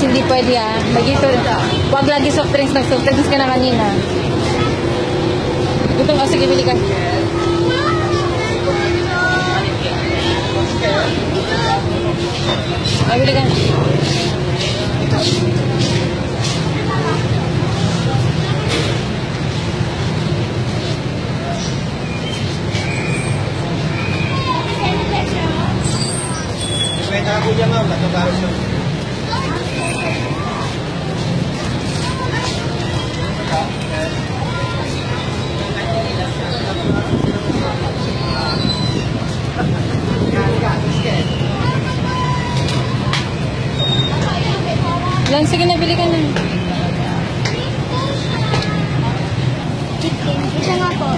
hindi pwede ah. Magito, wag lagi soft drinks. Nag-soft drinks ka na kanina. Gutom ka, sige, bili ka. Ay, bili ka. Kwenta ako dyan, ma'am. Nataparo siya. Lang, sige na, bili ka na. Ito nga po.